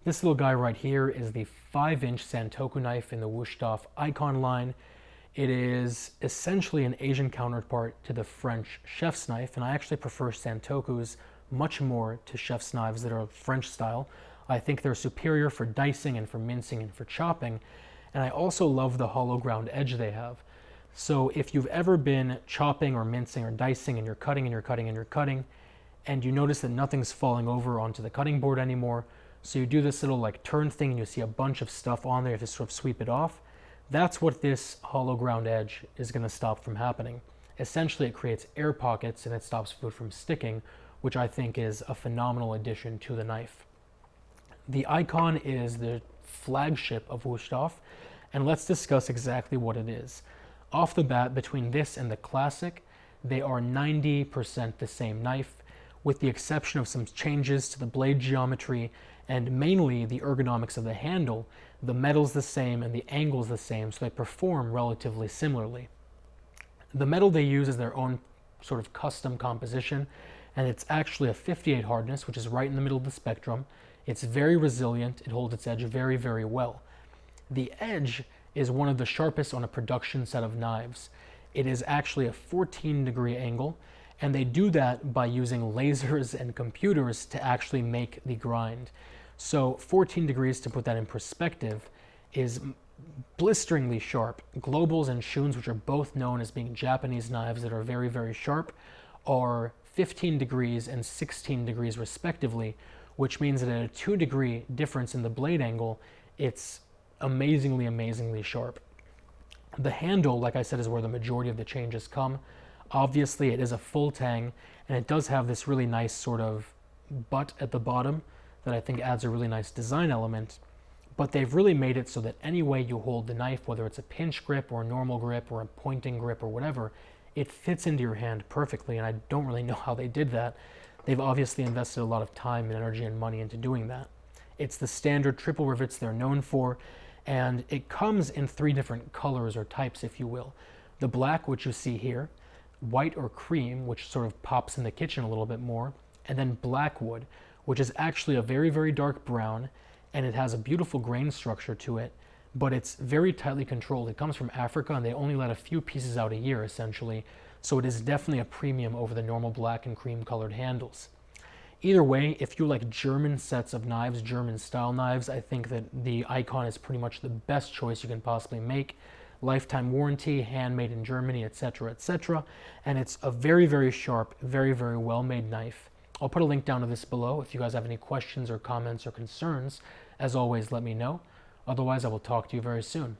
This little guy right here is the 5-inch Santoku knife in the Wusthof Ikon line. It is essentially an Asian counterpart to the French chef's knife, and I actually prefer Santokus much more to chef's knives that are French style. I think they're superior for dicing and for mincing and for chopping, and I also love the hollow ground edge they have. So if you've ever been chopping or mincing or dicing and you're cutting and you're cutting and you're cutting, and you notice that nothing's falling over onto the cutting board anymore, so you do this little like turn thing and you see a bunch of stuff on there, you have to sort of sweep it off. That's what this hollow ground edge is going to stop from happening. Essentially it creates air pockets and it stops food from sticking, which I think is a phenomenal addition to the knife. The Ikon is the flagship of Wusthof, and let's discuss exactly what it is. Off the bat, between this and the classic, they are 90% the same knife, with the exception of some changes to the blade geometry and mainly the ergonomics of the handle. The metal's the same and the angle's the same, so they perform relatively similarly. The metal they use is their own sort of custom composition, and it's actually a 58 hardness, which is right in the middle of the spectrum. It's very resilient, it holds its edge very, very well. The edge is one of the sharpest on a production set of knives. It is actually a 14-degree angle, and they do that by using lasers and computers to actually make the grind. So 14 degrees, to put that in perspective, is blisteringly sharp. Globals and Shuns, which are both known as being Japanese knives that are very, very sharp, are 15 degrees and 16 degrees respectively, which means that at a 2-degree difference in the blade angle, it's amazingly, amazingly sharp. The handle, like I said, is where the majority of the changes come. Obviously, it is a full tang, and it does have this really nice sort of butt at the bottom that I think adds a really nice design element. But they've really made it so that any way you hold the knife, whether it's a pinch grip or a normal grip or a pointing grip or whatever, it fits into your hand perfectly, and I don't really know how they did that. They've obviously invested a lot of time and energy and money into doing that. It's the standard triple rivets they're known for, and it comes in 3 different colors or types, if you will. The black, which you see here, white or cream, which sort of pops in the kitchen a little bit more, and then blackwood, which is actually a very, very dark brown, and it has a beautiful grain structure to it, but it's very tightly controlled. It comes from Africa, and they only let a few pieces out a year, essentially, so it is definitely a premium over the normal black and cream colored handles. Either way, if you like German sets of knives, German style knives, I think that the Ikon is pretty much the best choice you can possibly make. Lifetime warranty, handmade in Germany, etc., etc. And it's a very, very sharp, very, very well-made knife. I'll put a link down to this below. If you guys have any questions or comments or concerns, as always, let me know. Otherwise, I will talk to you very soon.